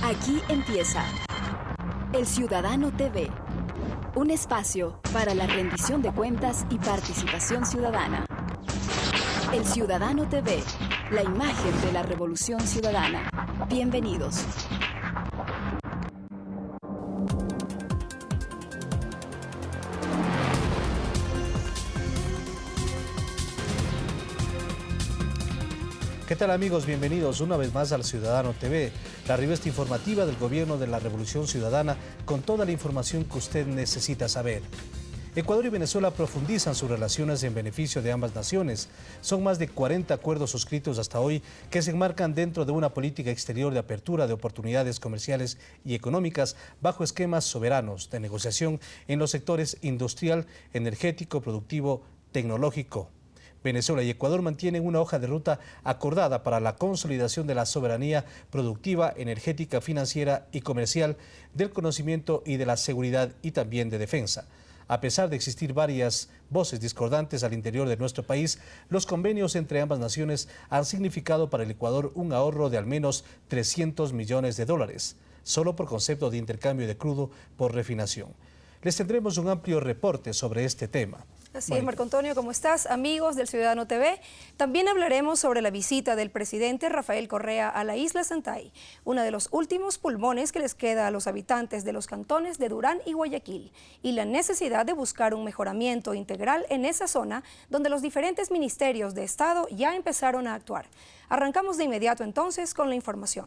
Aquí empieza El Ciudadano TV, un espacio para la rendición de cuentas y participación ciudadana. El Ciudadano TV, la imagen de la revolución ciudadana. Bienvenidos. ¿Qué tal, amigos? Bienvenidos una vez más al Ciudadano TV, la revista informativa del Gobierno de la Revolución Ciudadana con toda la información que usted necesita saber. Ecuador y Venezuela profundizan sus relaciones en beneficio de ambas naciones. Son más de 40 acuerdos suscritos hasta hoy que se enmarcan dentro de una política exterior de apertura de oportunidades comerciales y económicas bajo esquemas soberanos de negociación en los sectores industrial, energético, productivo, tecnológico. Venezuela y Ecuador mantienen una hoja de ruta acordada para la consolidación de la soberanía productiva, energética, financiera y comercial, del conocimiento y de la seguridad y también de defensa. A pesar de existir varias voces discordantes al interior de nuestro país, los convenios entre ambas naciones han significado para el Ecuador un ahorro de al menos $300 millones, solo por concepto de intercambio de crudo por refinación. Les tendremos un amplio reporte sobre este tema. Así es, Marco Antonio, ¿cómo estás? Amigos del Ciudadano TV, también hablaremos sobre la visita del presidente Rafael Correa a la isla Santay, uno de los últimos pulmones que les queda a los habitantes de los cantones de Durán y Guayaquil, y la necesidad de buscar un mejoramiento integral en esa zona donde los diferentes ministerios de Estado ya empezaron a actuar. Arrancamos de inmediato entonces con la información.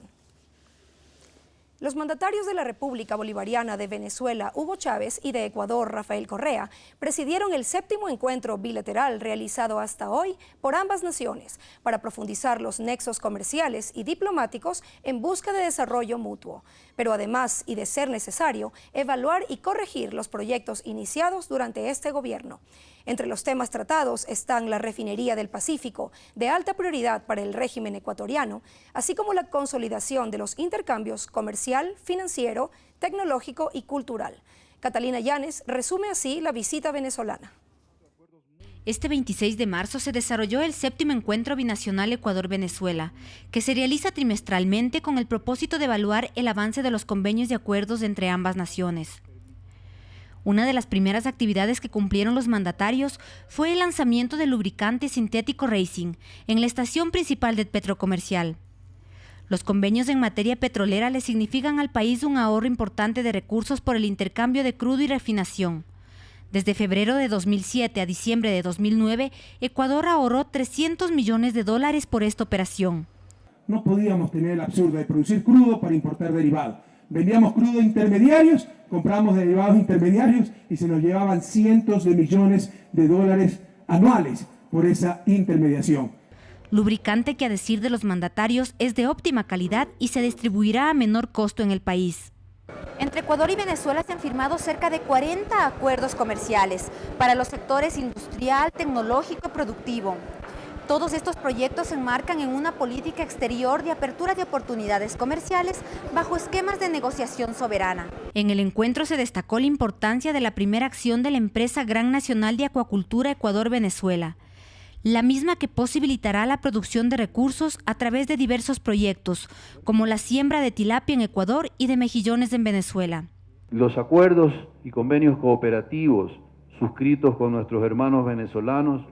Los mandatarios de la República Bolivariana de Venezuela, Hugo Chávez, y de Ecuador, Rafael Correa, presidieron el 7º encuentro bilateral realizado hasta hoy por ambas naciones para profundizar los nexos comerciales y diplomáticos en busca de desarrollo mutuo, pero además, y de ser necesario, evaluar y corregir los proyectos iniciados durante este gobierno. Entre los temas tratados están la refinería del Pacífico, de alta prioridad para el régimen ecuatoriano, así como la consolidación de los intercambios comercial, financiero, tecnológico y cultural. Catalina Llanes resume así la visita venezolana. Este 26 de marzo se desarrolló el 7º encuentro binacional Ecuador-Venezuela, que se realiza trimestralmente con el propósito de evaluar el avance de los convenios y acuerdos entre ambas naciones. Una de las primeras actividades que cumplieron los mandatarios fue el lanzamiento del lubricante sintético Racing en la estación principal de Petrocomercial. Los convenios en materia petrolera le significan al país un ahorro importante de recursos por el intercambio de crudo y refinación. Desde febrero de 2007 a diciembre de 2009, Ecuador ahorró $300 millones por esta operación. No podíamos tener el absurdo de producir crudo para importar derivados. Vendíamos crudo intermediarios, comprábamos derivados intermediarios y se nos llevaban cientos de millones de dólares anuales por esa intermediación. Lubricante que, a decir de los mandatarios, es de óptima calidad y se distribuirá a menor costo en el país. Entre Ecuador y Venezuela se han firmado cerca de 40 acuerdos comerciales para los sectores industrial, tecnológico y productivo. Todos estos proyectos se enmarcan en una política exterior de apertura de oportunidades comerciales bajo esquemas de negociación soberana. En el encuentro se destacó la importancia de la primera acción de la empresa Gran Nacional de Acuacultura Ecuador-Venezuela, la misma que posibilitará la producción de recursos a través de diversos proyectos, como la siembra de tilapia en Ecuador y de mejillones en Venezuela. Los acuerdos y convenios cooperativos suscritos con nuestros hermanos venezolanos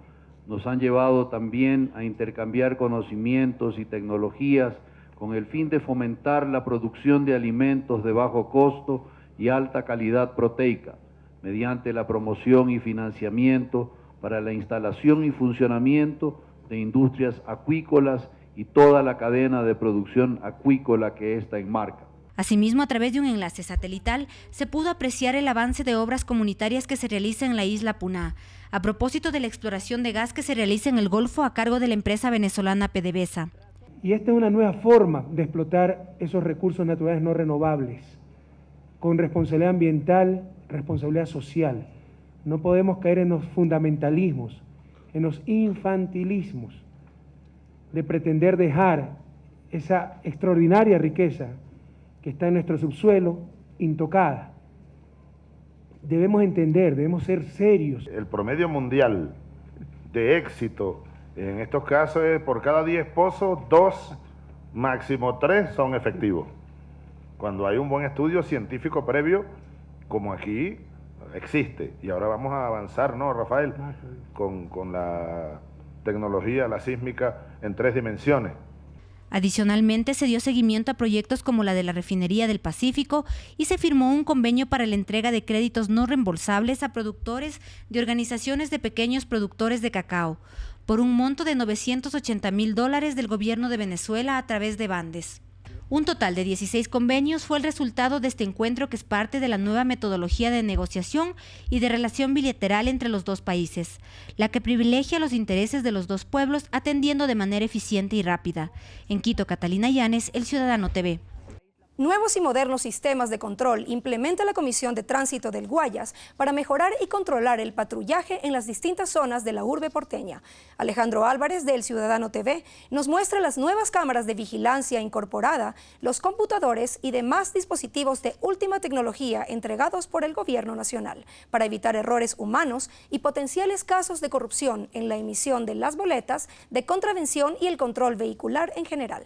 nos han llevado también a intercambiar conocimientos y tecnologías con el fin de fomentar la producción de alimentos de bajo costo y alta calidad proteica, mediante la promoción y financiamiento para la instalación y funcionamiento de industrias acuícolas y toda la cadena de producción acuícola que ésta enmarca. Asimismo, a través de un enlace satelital, se pudo apreciar el avance de obras comunitarias que se realizan en la isla Puná, a propósito de la exploración de gas que se realiza en el Golfo a cargo de la empresa venezolana PDVSA. Y esta es una nueva forma de explotar esos recursos naturales no renovables, con responsabilidad ambiental, responsabilidad social. No podemos caer en los fundamentalismos, en los infantilismos, de pretender dejar esa extraordinaria riqueza que está en nuestro subsuelo intocada. Debemos entender, debemos ser serios. El promedio mundial de éxito en estos casos es por cada 10 pozos, 2 máximo 3 son efectivos. Cuando hay un buen estudio científico previo, como aquí existe. Y ahora vamos a avanzar, ¿no, Rafael? Con la tecnología, la sísmica en 3 dimensiones. Adicionalmente, se dio seguimiento a proyectos como la de la Refinería del Pacífico y se firmó un convenio para la entrega de créditos no reembolsables a productores de organizaciones de pequeños productores de cacao, por un monto de $980,000 del gobierno de Venezuela a través de Bandes. Un total de 16 convenios fue el resultado de este encuentro, que es parte de la nueva metodología de negociación y de relación bilateral entre los dos países, la que privilegia los intereses de los dos pueblos atendiendo de manera eficiente y rápida. En Quito, Catalina Llanes, El Ciudadano TV. Nuevos y modernos sistemas de control implementa la Comisión de Tránsito del Guayas para mejorar y controlar el patrullaje en las distintas zonas de la urbe porteña. Alejandro Álvarez, de El Ciudadano TV, nos muestra las nuevas cámaras de vigilancia incorporada, los computadores y demás dispositivos de última tecnología entregados por el Gobierno Nacional para evitar errores humanos y potenciales casos de corrupción en la emisión de las boletas de contravención y el control vehicular en general.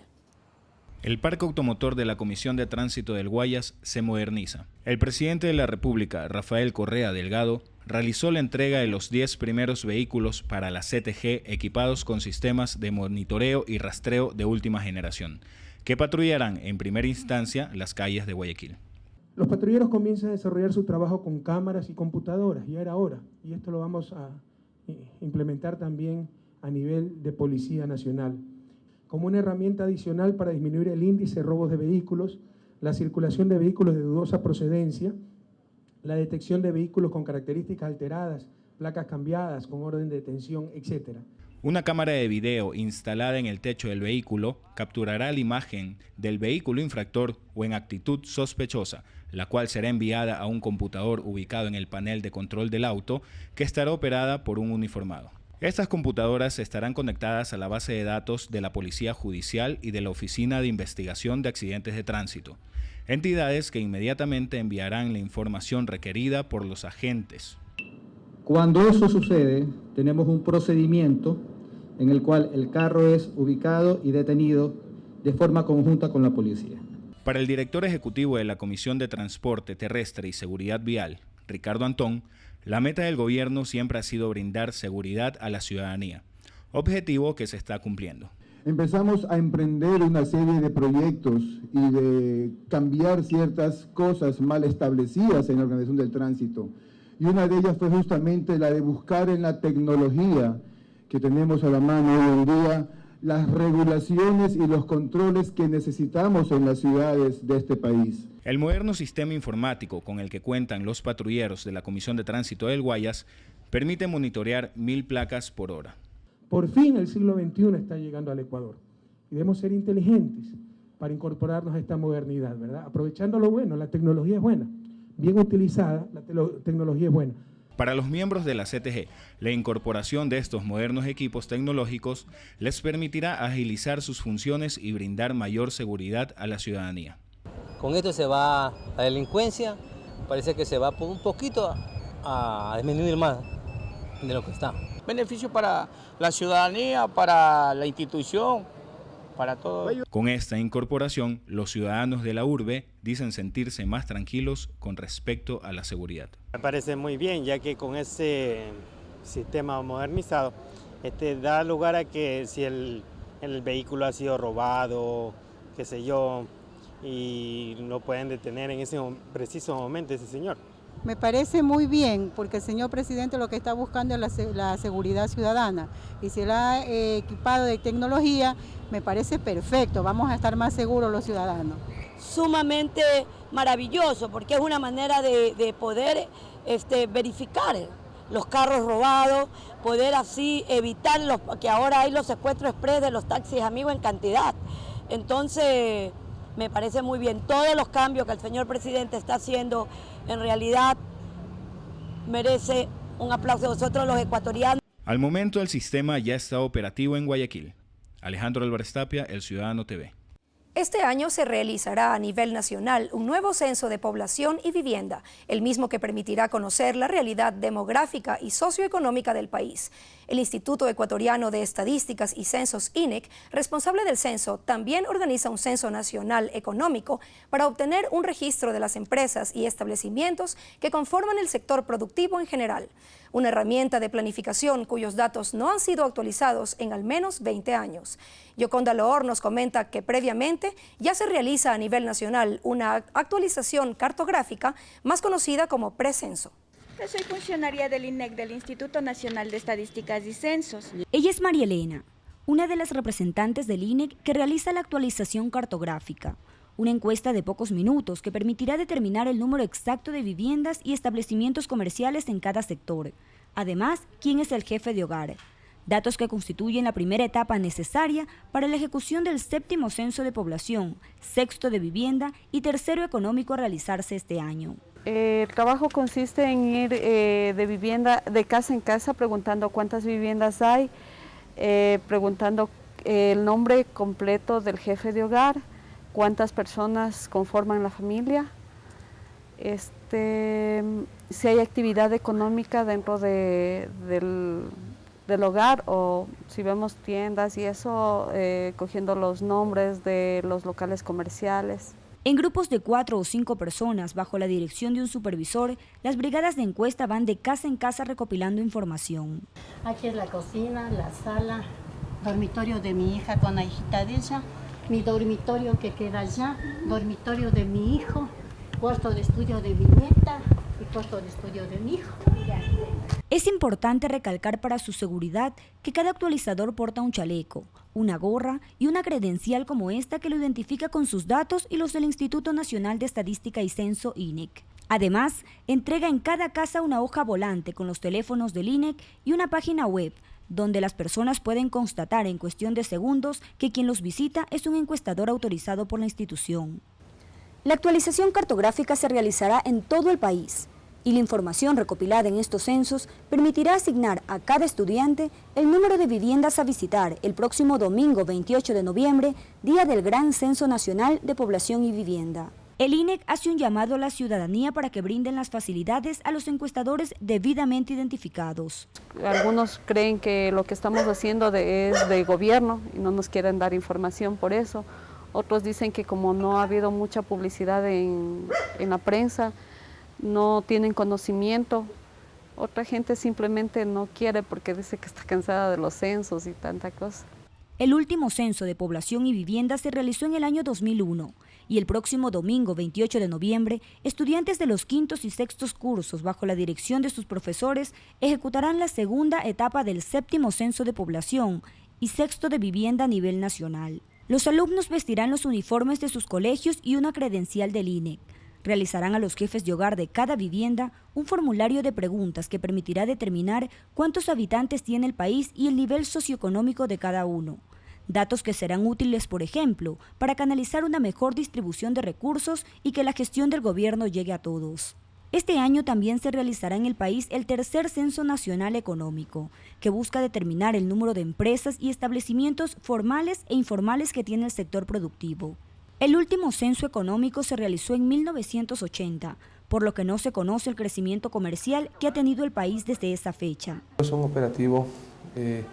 El parque automotor de la Comisión de Tránsito del Guayas se moderniza. El presidente de la República, Rafael Correa Delgado, realizó la entrega de los 10 primeros vehículos para la CTG equipados con sistemas de monitoreo y rastreo de última generación, que patrullarán en primera instancia las calles de Guayaquil. Los patrulleros comienzan a desarrollar su trabajo con cámaras y computadoras, ya era hora, y esto lo vamos a implementar también a nivel de Policía Nacional, como una herramienta adicional para disminuir el índice de robos de vehículos, la circulación de vehículos de dudosa procedencia, la detección de vehículos con características alteradas, placas cambiadas, con orden de detención, etc. Una cámara de video instalada en el techo del vehículo capturará la imagen del vehículo infractor o en actitud sospechosa, la cual será enviada a un computador ubicado en el panel de control del auto, que estará operada por un uniformado. Estas computadoras estarán conectadas a la base de datos de la Policía Judicial y de la Oficina de Investigación de Accidentes de Tránsito, entidades que inmediatamente enviarán la información requerida por los agentes. Cuando eso sucede, tenemos un procedimiento en el cual el carro es ubicado y detenido de forma conjunta con la policía. Para el director ejecutivo de la Comisión de Transporte Terrestre y Seguridad Vial, Ricardo Antón, la meta del gobierno siempre ha sido brindar seguridad a la ciudadanía, objetivo que se está cumpliendo. Empezamos a emprender una serie de proyectos y de cambiar ciertas cosas mal establecidas en la organización del tránsito. Y una de ellas fue justamente la de buscar en la tecnología que tenemos a la mano hoy en día las regulaciones y los controles que necesitamos en las ciudades de este país. El moderno sistema informático con el que cuentan los patrulleros de la Comisión de Tránsito del Guayas permite monitorear 1000 placas por hora. Por fin el siglo XXI está llegando al Ecuador y debemos ser inteligentes para incorporarnos a esta modernidad, ¿verdad? Aprovechando lo bueno, la tecnología es buena, bien utilizada, la tecnología es buena. Para los miembros de la CTG, la incorporación de estos modernos equipos tecnológicos les permitirá agilizar sus funciones y brindar mayor seguridad a la ciudadanía. Con esto se va la delincuencia, parece que se va un poquito a disminuir más de lo que está. Beneficio para la ciudadanía, para la institución, para todo. Con esta incorporación, los ciudadanos de la urbe dicen sentirse más tranquilos con respecto a la seguridad. Me parece muy bien, ya que con ese sistema modernizado da lugar a que si el vehículo ha sido robado, qué sé yo, y lo pueden detener en ese preciso momento ese señor. Me parece muy bien, porque el señor presidente lo que está buscando es la seguridad ciudadana. Y si la ha equipado de tecnología, me parece perfecto. Vamos a estar más seguros los ciudadanos. Sumamente maravilloso, porque es una manera de poder verificar los carros robados, poder así evitar que ahora hay los secuestros express de los taxis amigos en cantidad. Entonces, me parece muy bien. Todos los cambios que el señor presidente está haciendo, en realidad, merece un aplauso de nosotros los ecuatorianos. Al momento, el sistema ya está operativo en Guayaquil. Alejandro Álvarez Tapia, El Ciudadano TV. Este año se realizará a nivel nacional un nuevo censo de población y vivienda, el mismo que permitirá conocer la realidad demográfica y socioeconómica del país. El Instituto Ecuatoriano de Estadísticas y Censos INEC, responsable del censo, también organiza un censo nacional económico para obtener un registro de las empresas y establecimientos que conforman el sector productivo en general, una herramienta de planificación cuyos datos no han sido actualizados en al menos 20 años. Yoconda Loor nos comenta que previamente ya se realiza a nivel nacional una actualización cartográfica más conocida como precenso. Yo soy funcionaria del INEC, del Instituto Nacional de Estadísticas y Censos. Ella es María Elena, una de las representantes del INEC que realiza la actualización cartográfica, una encuesta de pocos minutos que permitirá determinar el número exacto de viviendas y establecimientos comerciales en cada sector. Además, quién es el jefe de hogar. Datos que constituyen la primera etapa necesaria para la ejecución del 7º censo de población, 6º de vivienda y 3º económico a realizarse este año. El trabajo consiste en ir de vivienda, de casa en casa, preguntando cuántas viviendas hay, preguntando el nombre completo del jefe de hogar, cuántas personas conforman la familia, si hay actividad económica dentro del hogar o si vemos tiendas y eso, cogiendo los nombres de los locales comerciales. En grupos de 4 o 5 personas, bajo la dirección de un supervisor, las brigadas de encuesta van de casa en casa recopilando información. Aquí es la cocina, la sala, dormitorio de mi hija con la hijita de ella, mi dormitorio que queda allá, dormitorio de mi hijo, cuarto de estudio de mi nieta y cuarto de estudio de mi hijo. Es importante recalcar para su seguridad que cada actualizador porta un chaleco, una gorra y una credencial como esta que lo identifica con sus datos y los del Instituto Nacional de Estadística y Censo INEC. Además, entrega en cada casa una hoja volante con los teléfonos del INEC y una página web donde las personas pueden constatar en cuestión de segundos que quien los visita es un encuestador autorizado por la institución. La actualización cartográfica se realizará en todo el país y la información recopilada en estos censos permitirá asignar a cada estudiante el número de viviendas a visitar el próximo domingo 28 de noviembre, día del Gran Censo Nacional de Población y Vivienda. El INEC hace un llamado a la ciudadanía para que brinden las facilidades a los encuestadores debidamente identificados. Algunos creen que lo que estamos haciendo es de gobierno y no nos quieren dar información por eso. Otros dicen que como no ha habido mucha publicidad en la prensa, no tienen conocimiento. Otra gente simplemente no quiere porque dice que está cansada de los censos y tanta cosa. El último censo de población y vivienda se realizó en el año 2001 y el próximo domingo 28 de noviembre, estudiantes de los 5º y 6º cursos bajo la dirección de sus profesores ejecutarán la segunda etapa del 7º censo de población y 6º de vivienda a nivel nacional. Los alumnos vestirán los uniformes de sus colegios y una credencial del INEC. Realizarán a los jefes de hogar de cada vivienda un formulario de preguntas que permitirá determinar cuántos habitantes tiene el país y el nivel socioeconómico de cada uno. Datos que serán útiles, por ejemplo, para canalizar una mejor distribución de recursos y que la gestión del gobierno llegue a todos. Este año también se realizará en el país el tercer Censo Nacional Económico, que busca determinar el número de empresas y establecimientos formales e informales que tiene el sector productivo. El último censo económico se realizó en 1980, por lo que no se conoce el crecimiento comercial que ha tenido el país desde esa fecha. Es un operativo de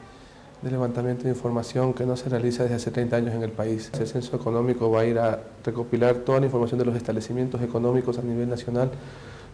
levantamiento de información que no se realiza desde hace 30 años en el país. El censo económico va a ir a recopilar toda la información de los establecimientos económicos a nivel nacional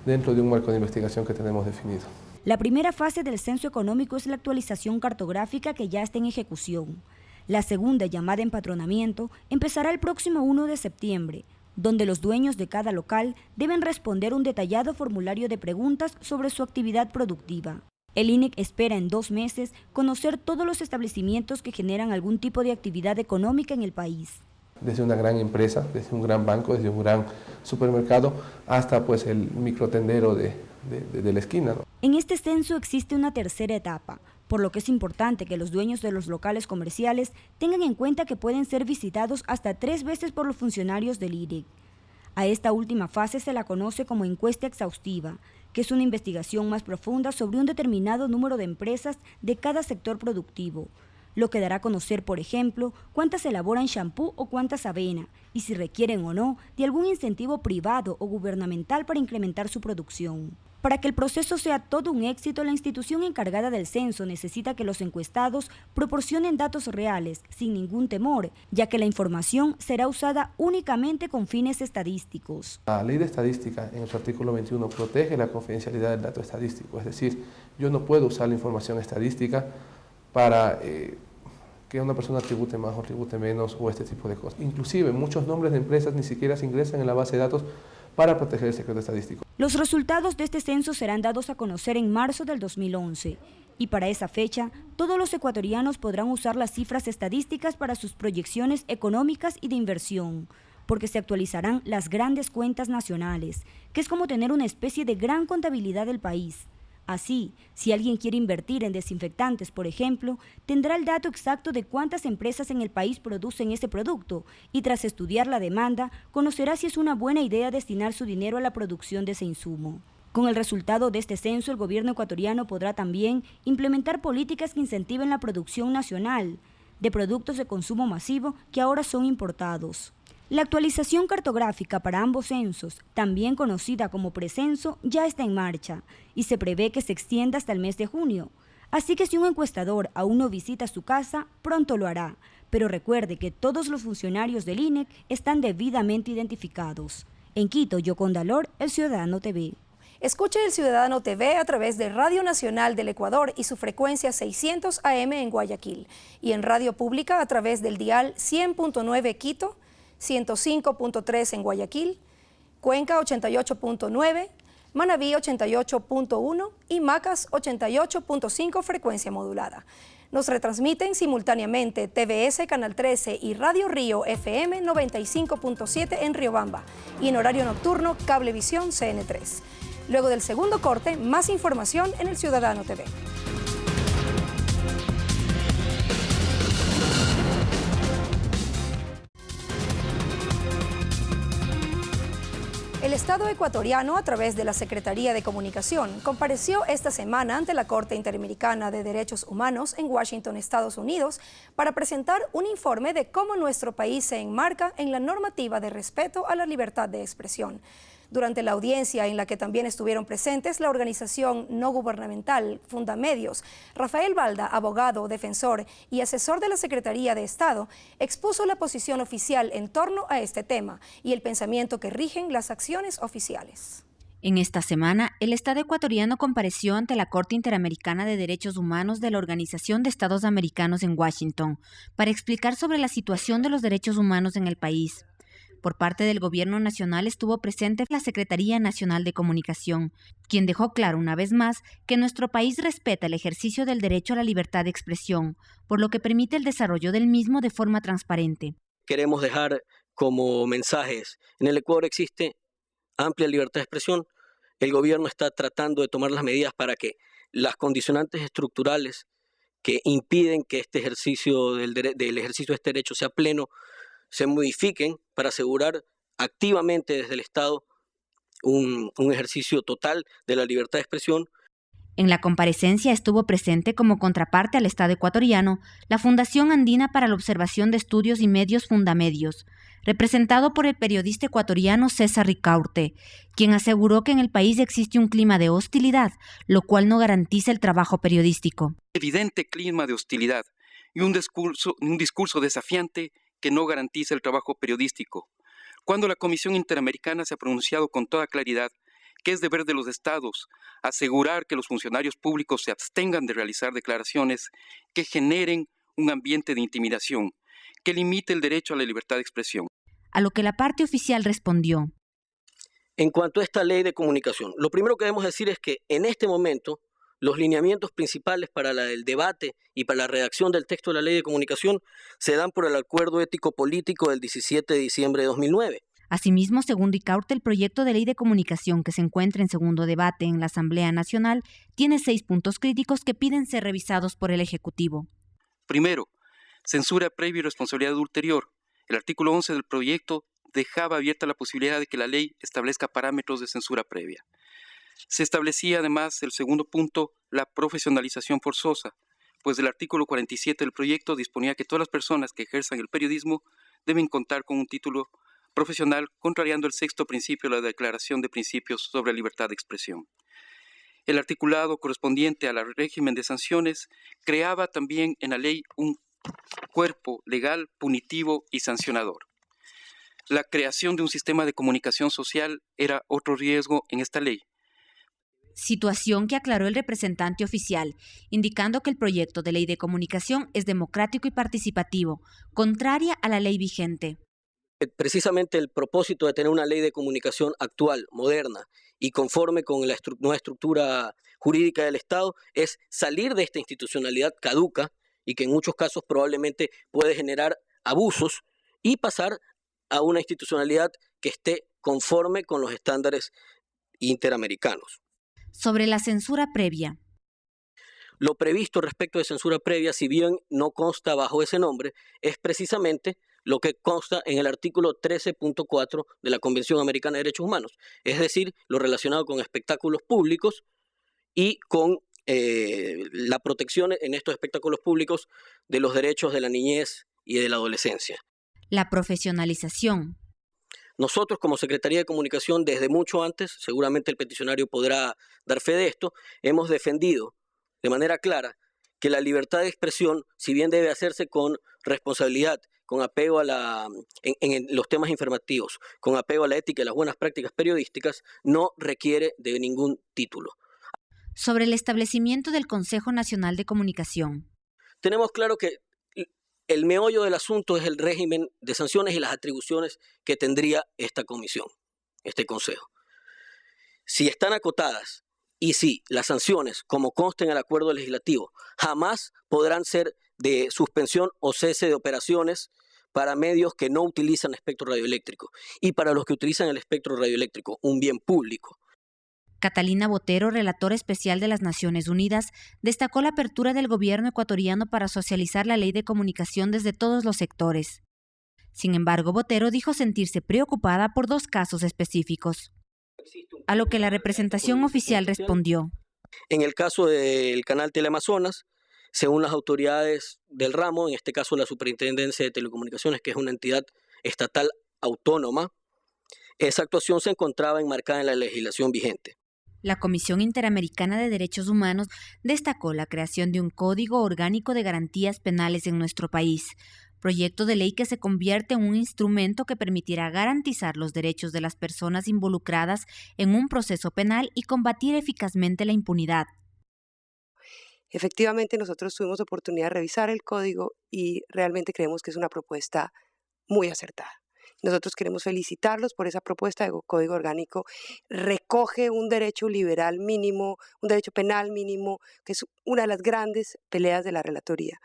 dentro de un marco de investigación que tenemos definido. La primera fase del censo económico es la actualización cartográfica que ya está en ejecución. La segunda, llamada empadronamiento, empezará el próximo 1 de septiembre, donde los dueños de cada local deben responder un detallado formulario de preguntas sobre su actividad productiva. El INEC espera en 2 meses conocer todos los establecimientos que generan algún tipo de actividad económica en el país. Desde una gran empresa, desde un gran banco, desde un gran supermercado, hasta pues el microtendero de la esquina, ¿no? En este censo existe una tercera etapa, por lo que es importante que los dueños de los locales comerciales tengan en cuenta que pueden ser visitados hasta 3 veces por los funcionarios del INEC. A esta última fase se la conoce como encuesta exhaustiva, que es una investigación más profunda sobre un determinado número de empresas de cada sector productivo. lo que dará a conocer, por ejemplo, cuántas elaboran shampoo o cuántas avena, y si requieren o no de algún incentivo privado o gubernamental para incrementar su producción. Para que el proceso sea todo un éxito, la institución encargada del censo necesita que los encuestados proporcionen datos reales, sin ningún temor, ya que la información será usada únicamente con fines estadísticos. La ley de estadística, en su artículo 21, protege la confidencialidad del dato estadístico, es decir, yo no puedo usar la información estadística para que una persona tribute más o tribute menos o este tipo de cosas. Inclusive, muchos nombres de empresas ni siquiera se ingresan en la base de datos para proteger el secreto estadístico. Los resultados de este censo serán dados a conocer en marzo del 2011 y para esa fecha todos los ecuatorianos podrán usar las cifras estadísticas para sus proyecciones económicas y de inversión, porque se actualizarán las grandes cuentas nacionales, que es como tener una especie de gran contabilidad del país. Así, si alguien quiere invertir en desinfectantes, por ejemplo, tendrá el dato exacto de cuántas empresas en el país producen ese producto y tras estudiar la demanda, conocerá si es una buena idea destinar su dinero a la producción de ese insumo. Con el resultado de este censo, el gobierno ecuatoriano podrá también implementar políticas que incentiven la producción nacional de productos de consumo masivo que ahora son importados. La actualización cartográfica para ambos censos, también conocida como precenso, ya está en marcha y se prevé que se extienda hasta el mes de junio. Así que si un encuestador aún no visita su casa, pronto lo hará. Pero recuerde que todos los funcionarios del INEC están debidamente identificados. En Quito, Yoconda Lor, El Ciudadano TV. Escuche El Ciudadano TV a través de Radio Nacional del Ecuador y su frecuencia 600 AM en Guayaquil y en Radio Pública a través del dial 100.9 Quito, 105.3 en Guayaquil, Cuenca 88.9, Manabí 88.1 y Macas 88.5 frecuencia modulada. Nos retransmiten simultáneamente TVS Canal 13 y Radio Río FM 95.7 en Riobamba y en horario nocturno Cablevisión CN3. Luego del segundo corte, más información en El Ciudadano TV. El Estado ecuatoriano, a través de la Secretaría de Comunicación, compareció esta semana ante la Corte Interamericana de Derechos Humanos en Washington, Estados Unidos, para presentar un informe de cómo nuestro país se enmarca en la normativa de respeto a la libertad de expresión. Durante la audiencia en la que también estuvieron presentes la organización no gubernamental Fundamedios, Rafael Balda, abogado, defensor y asesor de la Secretaría de Estado, expuso la posición oficial en torno a este tema y el pensamiento que rigen las acciones oficiales. En esta semana, el Estado ecuatoriano compareció ante la Corte Interamericana de Derechos Humanos de la Organización de Estados Americanos en Washington para explicar sobre la situación de los derechos humanos en el país. Por parte del Gobierno Nacional estuvo presente la Secretaría Nacional de Comunicación, quien dejó claro una vez más que nuestro país respeta el ejercicio del derecho a la libertad de expresión, por lo que permite el desarrollo del mismo de forma transparente. Queremos dejar como mensajes: en el Ecuador existe amplia libertad de expresión. El gobierno está tratando de tomar las medidas para que las condicionantes estructurales que impiden que este ejercicio del ejercicio de este derecho sea pleno se modifiquen para asegurar activamente desde el Estado un ejercicio total de la libertad de expresión. En la comparecencia estuvo presente como contraparte al Estado ecuatoriano la Fundación Andina para la Observación de Estudios y Medios Fundamedios, representado por el periodista ecuatoriano César Ricaurte, quien aseguró que en el país existe un clima de hostilidad, lo cual no garantiza el trabajo periodístico. Evidente clima de hostilidad y un discurso desafiante que no garantiza el trabajo periodístico. Cuando la Comisión Interamericana se ha pronunciado con toda claridad que es deber de los estados asegurar que los funcionarios públicos se abstengan de realizar declaraciones que generen un ambiente de intimidación, que limite el derecho a la libertad de expresión. A lo que la parte oficial respondió: en cuanto a esta ley de comunicación, lo primero que debemos decir es que en este momento los lineamientos principales para el debate y para la redacción del texto de la ley de comunicación se dan por el Acuerdo Ético-Político del 17 de diciembre de 2009. Asimismo, según Ricaurte, el proyecto de ley de comunicación que se encuentra en segundo debate en la Asamblea Nacional tiene 6 puntos críticos que piden ser revisados por el Ejecutivo. Primero, censura previa y responsabilidad ulterior. El artículo 11 del proyecto dejaba abierta la posibilidad de que la ley establezca parámetros de censura previa. Se establecía además, el segundo punto, la profesionalización forzosa, pues el artículo 47 del proyecto disponía que todas las personas que ejerzan el periodismo deben contar con un título profesional, contrariando el sexto principio de la Declaración de Principios sobre Libertad de Expresión. El articulado correspondiente al régimen de sanciones creaba también en la ley un cuerpo legal punitivo y sancionador. La creación de un sistema de comunicación social era otro riesgo en esta ley. Situación que aclaró el representante oficial, indicando que el proyecto de ley de comunicación es democrático y participativo, contraria a la ley vigente. Precisamente el propósito de tener una ley de comunicación actual, moderna y conforme con la nueva estructura jurídica del Estado es salir de esta institucionalidad caduca y que en muchos casos probablemente puede generar abusos y pasar a una institucionalidad que esté conforme con los estándares interamericanos. Sobre la censura previa. Lo previsto respecto de censura previa, si bien no consta bajo ese nombre, es precisamente lo que consta en el artículo 13.4 de la Convención Americana de Derechos Humanos, es decir, lo relacionado con espectáculos públicos y con la protección en estos espectáculos públicos de los derechos de la niñez y de la adolescencia. La profesionalización. Nosotros como Secretaría de Comunicación, desde mucho antes, seguramente el peticionario podrá dar fe de esto, hemos defendido de manera clara que la libertad de expresión, si bien debe hacerse con responsabilidad, con apego a en los temas informativos, con apego a la ética y las buenas prácticas periodísticas, no requiere de ningún título. Sobre el establecimiento del Consejo Nacional de Comunicación. Tenemos claro que el meollo del asunto es el régimen de sanciones y las atribuciones que tendría esta comisión, este consejo. Si están acotadas y si las sanciones, como consta en el acuerdo legislativo, jamás podrán ser de suspensión o cese de operaciones para medios que no utilizan espectro radioeléctrico y para los que utilizan el espectro radioeléctrico, un bien público. Catalina Botero, relatora especial de las Naciones Unidas, destacó la apertura del gobierno ecuatoriano para socializar la ley de comunicación desde todos los sectores. Sin embargo, Botero dijo sentirse preocupada por dos casos específicos, a lo que la representación oficial respondió. En el caso del canal Teleamazonas, según las autoridades del ramo, en este caso la Superintendencia de Telecomunicaciones, que es una entidad estatal autónoma, esa actuación se encontraba enmarcada en la legislación vigente. La Comisión Interamericana de Derechos Humanos destacó la creación de un Código Orgánico de Garantías Penales en nuestro país, proyecto de ley que se convierte en un instrumento que permitirá garantizar los derechos de las personas involucradas en un proceso penal y combatir eficazmente la impunidad. Efectivamente, nosotros tuvimos oportunidad de revisar el código y realmente creemos que es una propuesta muy acertada. Nosotros queremos felicitarlos por esa propuesta de código orgánico. Recoge un derecho liberal mínimo, un derecho penal mínimo, que es una de las grandes peleas de la relatoría.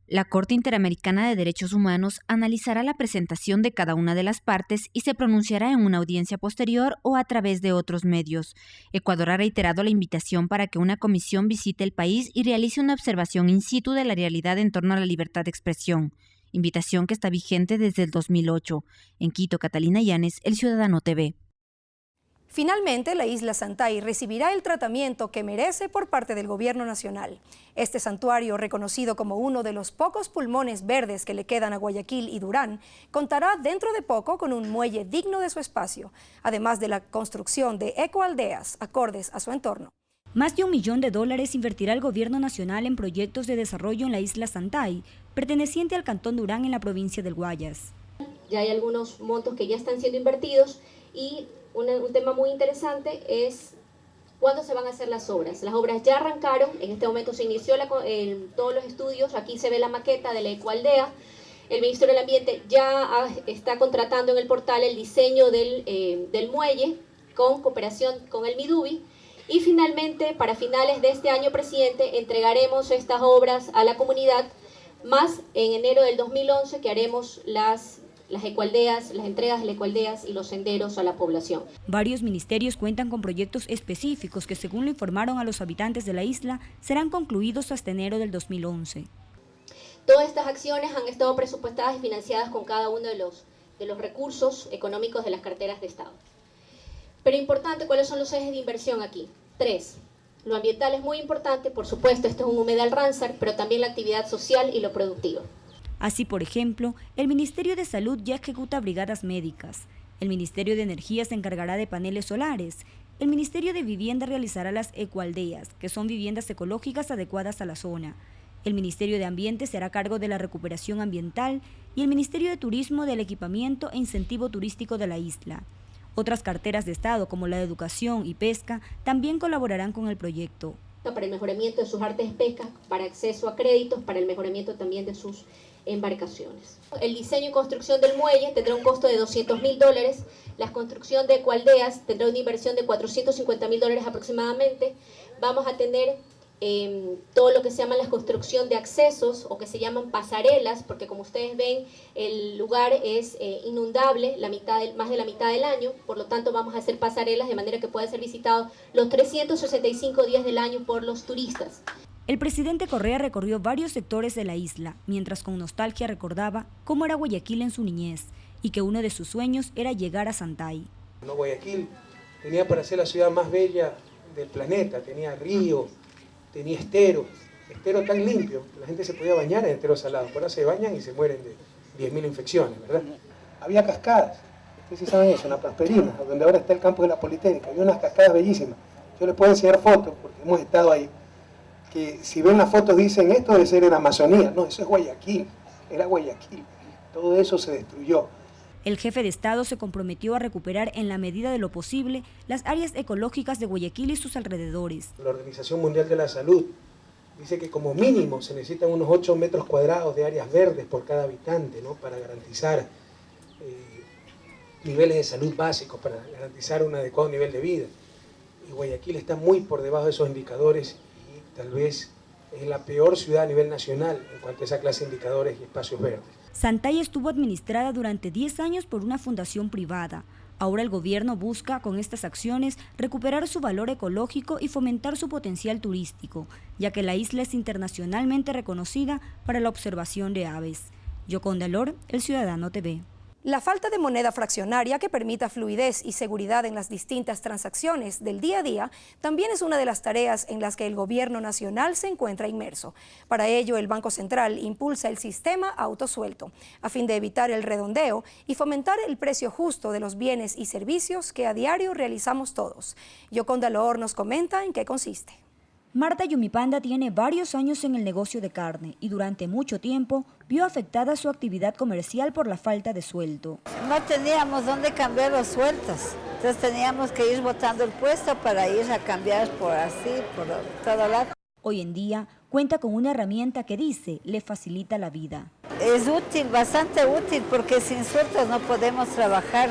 La Corte Interamericana de Derechos Humanos analizará la presentación de cada una de las partes y se pronunciará en una audiencia posterior o a través de otros medios. Ecuador ha reiterado la invitación para que una comisión visite el país y realice una observación in situ de la realidad en torno a la libertad de expresión. Invitación que está vigente desde el 2008. En Quito, Catalina Llanes, El Ciudadano TV. Finalmente, la isla Santay recibirá el tratamiento que merece por parte del Gobierno Nacional. Este santuario, reconocido como uno de los pocos pulmones verdes que le quedan a Guayaquil y Durán, contará dentro de poco con un muelle digno de su espacio, además de la construcción de ecoaldeas acordes a su entorno. Más de $1 millón invertirá el Gobierno Nacional en proyectos de desarrollo en la isla Santay, perteneciente al Cantón Durán en la provincia del Guayas. Ya hay algunos montos que ya están siendo invertidos y un tema muy interesante es cuándo se van a hacer las obras. Las obras ya arrancaron, en este momento se inició todos los estudios, aquí se ve la maqueta de la ecoaldea. El Ministerio del Ambiente ya está contratando en el portal el diseño del muelle con cooperación con el Midubi. Y finalmente, para finales de este año, presidente, entregaremos estas obras a la comunidad, más en enero del 2011 que haremos las ecoaldeas, las entregas de las ecoaldeas y los senderos a la población. Varios ministerios cuentan con proyectos específicos que, según lo informaron a los habitantes de la isla, serán concluidos hasta enero del 2011. Todas estas acciones han estado presupuestadas y financiadas con cada uno de los recursos económicos de las carteras de Estado. Pero importante, ¿cuáles son los ejes de inversión aquí? 3. Lo ambiental es muy importante, por supuesto, esto es un humedal Ramsar, pero también la actividad social y lo productivo. Así, por ejemplo, el Ministerio de Salud ya ejecuta brigadas médicas, el Ministerio de Energía se encargará de paneles solares, el Ministerio de Vivienda realizará las ecoaldeas, que son viviendas ecológicas adecuadas a la zona, el Ministerio de Ambiente se hará cargo de la recuperación ambiental y el Ministerio de Turismo del equipamiento e incentivo turístico de la isla. Otras carteras de Estado, como la de Educación y Pesca, también colaborarán con el proyecto. Para el mejoramiento de sus artes de pesca, para acceso a créditos, para el mejoramiento también de sus embarcaciones. El diseño y construcción del muelle tendrá un costo de $200.000, la construcción de ecoaldeas tendrá una inversión de $450.000 aproximadamente. Vamos a tener todo lo que se llama la construcción de accesos o que se llaman pasarelas, porque como ustedes ven el lugar es inundable más de la mitad del año, por lo tanto vamos a hacer pasarelas de manera que pueda ser visitado los 365 días del año por los turistas. El presidente Correa recorrió varios sectores de la isla, mientras con nostalgia recordaba cómo era Guayaquil en su niñez y que uno de sus sueños era llegar a Santay. No, Guayaquil tenía para ser la ciudad más bella del planeta, tenía río, tenía estero tan limpio, la gente se podía bañar en esteros salados, ahora se bañan y se mueren de 10.000 infecciones, ¿verdad? Había cascadas, ustedes sí saben eso, en la Prosperina, donde ahora está el campus de la Politécnica, había unas cascadas bellísimas. Yo les puedo enseñar fotos, porque hemos estado ahí, que si ven las fotos dicen, esto debe ser en Amazonía, no, eso es Guayaquil, era Guayaquil, todo eso se destruyó. El jefe de Estado se comprometió a recuperar en la medida de lo posible las áreas ecológicas de Guayaquil y sus alrededores. La Organización Mundial de la Salud dice que como mínimo se necesitan unos 8 metros cuadrados de áreas verdes por cada habitante, ¿no? Para garantizar niveles de salud básicos, para garantizar un adecuado nivel de vida. Y Guayaquil está muy por debajo de esos indicadores y tal vez es la peor ciudad a nivel nacional en cuanto a esa clase de indicadores y espacios verdes. Santay estuvo administrada durante 10 años por una fundación privada. Ahora el gobierno busca, con estas acciones, recuperar su valor ecológico y fomentar su potencial turístico, ya que la isla es internacionalmente reconocida para la observación de aves. Yoconda Lor, El Ciudadano TV. La falta de moneda fraccionaria que permita fluidez y seguridad en las distintas transacciones del día a día también es una de las tareas en las que el gobierno nacional se encuentra inmerso. Para ello, el Banco Central impulsa el sistema autosuelto, a fin de evitar el redondeo y fomentar el precio justo de los bienes y servicios que a diario realizamos todos. Yoconda Loor nos comenta en qué consiste. Marta Yumipanda tiene varios años en el negocio de carne y durante mucho tiempo vio afectada su actividad comercial por la falta de sueldo. No teníamos dónde cambiar los sueldos, entonces teníamos que ir botando el puesto para ir a cambiar por todo lado. Hoy en día cuenta con una herramienta que dice le facilita la vida. Es útil, bastante útil, porque sin sueldos no podemos trabajar,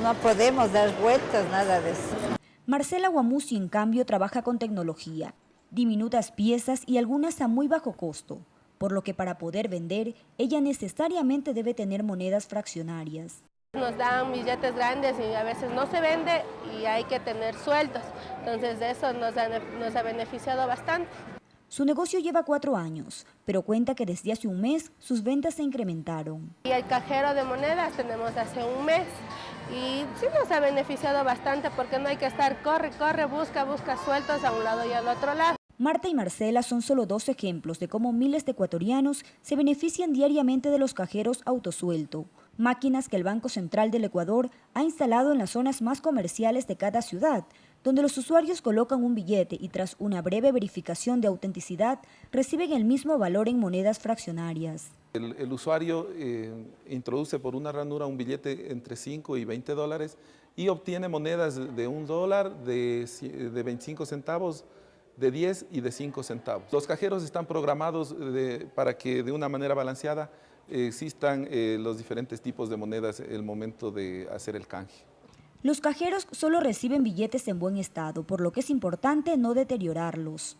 no podemos dar vueltas, nada de eso. Marcela Guamusi, en cambio, trabaja con tecnología. Diminutas piezas y algunas a muy bajo costo, por lo que para poder vender, ella necesariamente debe tener monedas fraccionarias. Nos dan billetes grandes y a veces no se vende y hay que tener sueldos, entonces de eso nos ha beneficiado bastante. Su negocio lleva 4 años, pero cuenta que desde hace un mes sus ventas se incrementaron. Y el cajero de monedas tenemos hace un mes y sí nos ha beneficiado bastante porque no hay que estar corre, busca sueltos a un lado y al otro lado. Marta y Marcela son solo 2 ejemplos de cómo miles de ecuatorianos se benefician diariamente de los cajeros autosuelto, máquinas que el Banco Central del Ecuador ha instalado en las zonas más comerciales de cada ciudad, donde los usuarios colocan un billete y tras una breve verificación de autenticidad reciben el mismo valor en monedas fraccionarias. El usuario introduce por una ranura un billete entre 5 y 20 dólares y obtiene monedas de $1, de 25 centavos, de 10 y de 5 centavos. Los cajeros están programados para que de una manera balanceada existan los diferentes tipos de monedas en el momento de hacer el canje. Los cajeros solo reciben billetes en buen estado, por lo que es importante no deteriorarlos.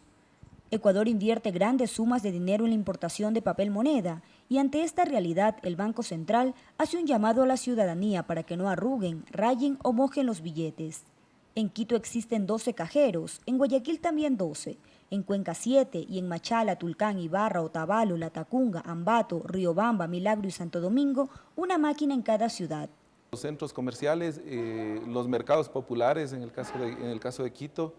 Ecuador invierte grandes sumas de dinero en la importación de papel moneda y ante esta realidad el Banco Central hace un llamado a la ciudadanía para que no arruguen, rayen o mojen los billetes. En Quito existen 12 cajeros, en Guayaquil también 12, en Cuenca 7 y en Machala, Tulcán, Ibarra, Otavalo, Latacunga, Ambato, Riobamba, Milagro y Santo Domingo, una máquina en cada ciudad. Los centros comerciales, los mercados populares en el caso de Quito,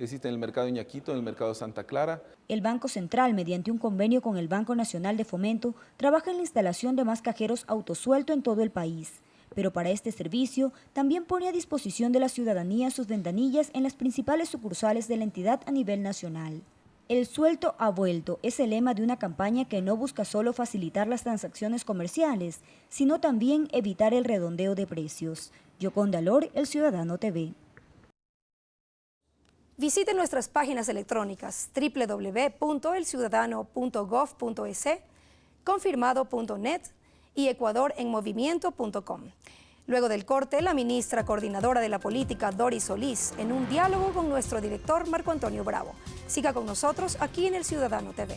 existe en el mercado Iñaquito, en el mercado Santa Clara. El Banco Central, mediante un convenio con el Banco Nacional de Fomento, trabaja en la instalación de más cajeros autosuelto en todo el país. Pero para este servicio también pone a disposición de la ciudadanía sus ventanillas en las principales sucursales de la entidad a nivel nacional. El suelto ha vuelto es el lema de una campaña que no busca solo facilitar las transacciones comerciales, sino también evitar el redondeo de precios. Yoconda Lor, El Ciudadano TV. Visite nuestras páginas electrónicas www.elciudadano.gov.es, confirmado.net y ecuadorenmovimiento.com. Luego del corte, la ministra coordinadora de la política, Doris Solís, en un diálogo con nuestro director, Marco Antonio Bravo. Siga con nosotros aquí en El Ciudadano TV.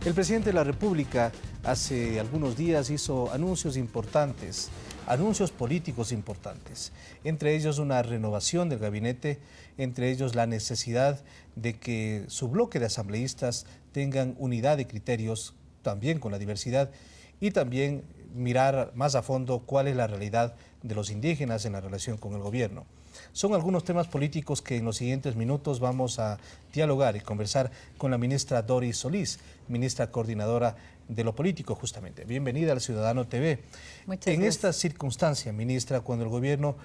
El presidente de la República hace algunos días hizo anuncios importantes, anuncios políticos importantes, entre ellos una renovación del gabinete, entre ellos la necesidad de que su bloque de asambleístas tengan unidad de criterios, también con la diversidad, y también mirar más a fondo cuál es la realidad de los indígenas en la relación con el gobierno. Son algunos temas políticos que en los siguientes minutos vamos a dialogar y conversar con la ministra Doris Solís, ministra coordinadora de lo político justamente. Bienvenida al Ciudadano TV. Muchas gracias. En esta circunstancia, ministra, cuando el gobierno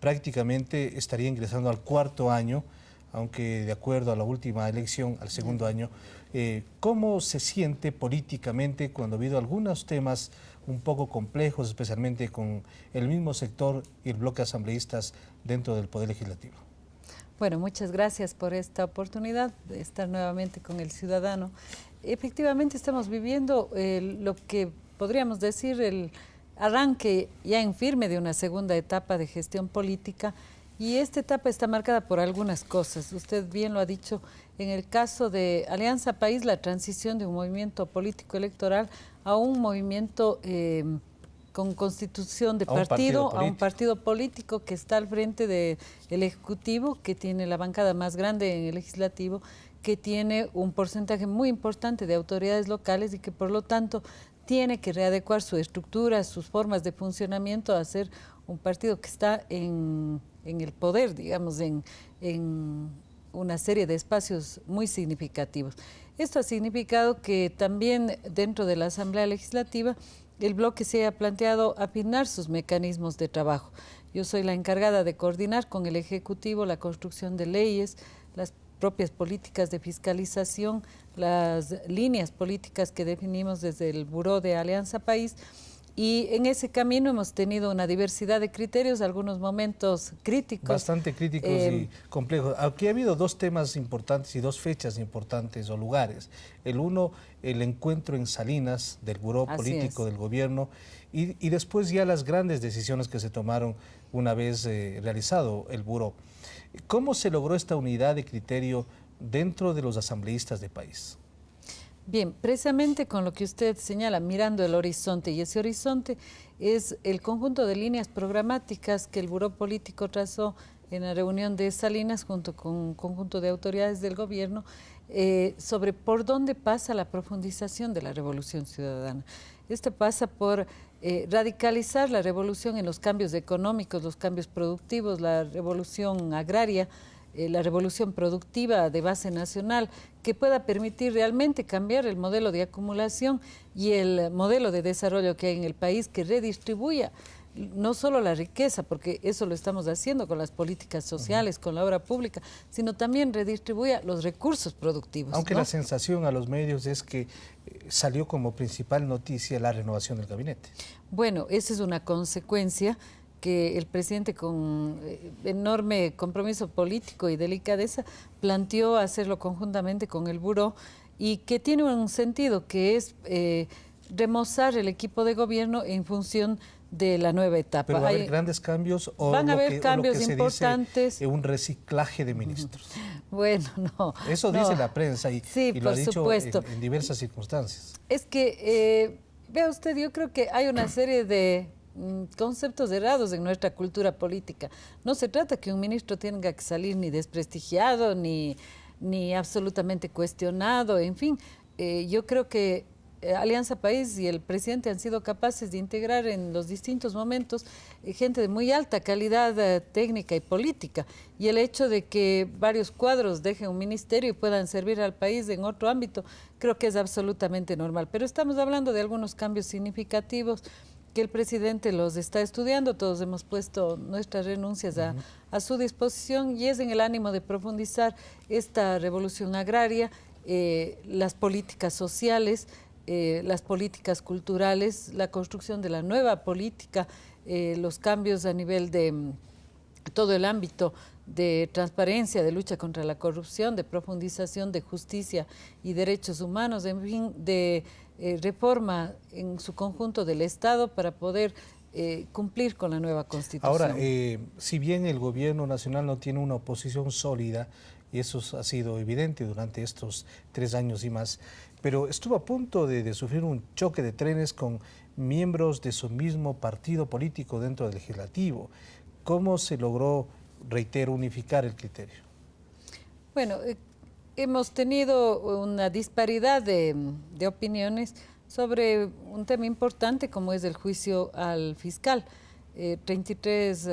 prácticamente estaría ingresando al cuarto año, aunque de acuerdo a la última elección, al segundo año, ¿cómo se siente políticamente cuando ha habido algunos temas un poco complejos, especialmente con el mismo sector y el bloque de asambleístas dentro del Poder Legislativo? Bueno, muchas gracias por esta oportunidad de estar nuevamente con el ciudadano. Efectivamente estamos viviendo lo que podríamos decir el arranque ya en firme de una segunda etapa de gestión política, y esta etapa está marcada por algunas cosas. Usted bien lo ha dicho, en el caso de Alianza País, la transición de un movimiento político electoral a un movimiento con constitución de partido, a un partido político que está al frente del Ejecutivo, que tiene la bancada más grande en el Legislativo, que tiene un porcentaje muy importante de autoridades locales y que por lo tanto tiene que readecuar su estructura, sus formas de funcionamiento a ser un partido que está en el poder, digamos, en una serie de espacios muy significativos. Esto ha significado que también dentro de la Asamblea Legislativa el bloque se ha planteado afinar sus mecanismos de trabajo. Yo soy la encargada de coordinar con el Ejecutivo la construcción de leyes, las propias políticas de fiscalización, las líneas políticas que definimos desde el Buró de Alianza País, y en ese camino hemos tenido una diversidad de criterios, algunos momentos críticos. Bastante críticos y complejos. Aquí ha habido dos temas importantes y dos fechas importantes o lugares. El uno, el encuentro en Salinas del Buró Político del Gobierno, y después ya las grandes decisiones que se tomaron una vez realizado el Buró. ¿Cómo se logró esta unidad de criterio dentro de los asambleístas de país? Bien, precisamente con lo que usted señala, mirando el horizonte, y ese horizonte es el conjunto de líneas programáticas que el Buró Político trazó en la reunión de Salinas junto con un conjunto de autoridades del gobierno sobre por dónde pasa la profundización de la revolución ciudadana. Esto pasa por radicalizar la revolución en los cambios económicos, los cambios productivos, la revolución agraria, la revolución productiva de base nacional, que pueda permitir realmente cambiar el modelo de acumulación y el modelo de desarrollo que hay en el país, que redistribuya no solo la riqueza, porque eso lo estamos haciendo con las políticas sociales, con la obra pública, sino también redistribuya los recursos productivos. Aunque la sensación a los medios es que salió como principal noticia la renovación del gabinete. Bueno, esa es una consecuencia que el presidente, con enorme compromiso político y delicadeza, planteó hacerlo conjuntamente con el Buró, y que tiene un sentido, que es remozar el equipo de gobierno en función de la nueva etapa. ¿Pero va a haber grandes cambios o van a haber lo cambios que se importantes? Dice, un reciclaje de ministros. Bueno, no. Eso dice la prensa y lo ha dicho en diversas circunstancias. Es que, vea usted, yo creo que hay una serie de conceptos errados en nuestra cultura política. No se trata que un ministro tenga que salir ni desprestigiado, ni absolutamente cuestionado, en fin. Yo creo que Alianza País y el presidente han sido capaces de integrar en los distintos momentos gente de muy alta calidad técnica y política, y el hecho de que varios cuadros dejen un ministerio y puedan servir al país en otro ámbito, creo que es absolutamente normal. Pero estamos hablando de algunos cambios significativos que el presidente los está estudiando. Todos hemos puesto nuestras renuncias a su disposición, y es en el ánimo de profundizar esta revolución agraria, las políticas sociales, las políticas culturales, la construcción de la nueva política, los cambios a nivel de todo el ámbito de transparencia, de lucha contra la corrupción, de profundización de justicia y derechos humanos, en fin, de reforma en su conjunto del Estado para poder cumplir con la nueva Constitución. Ahora, si bien el gobierno nacional no tiene una oposición sólida, y eso ha sido evidente durante estos 3 años y más, pero estuvo a punto de sufrir un choque de trenes con miembros de su mismo partido político dentro del legislativo. ¿Cómo se logró, reitero, unificar el criterio? Bueno, hemos tenido una disparidad de opiniones sobre un tema importante como es el juicio al fiscal. 33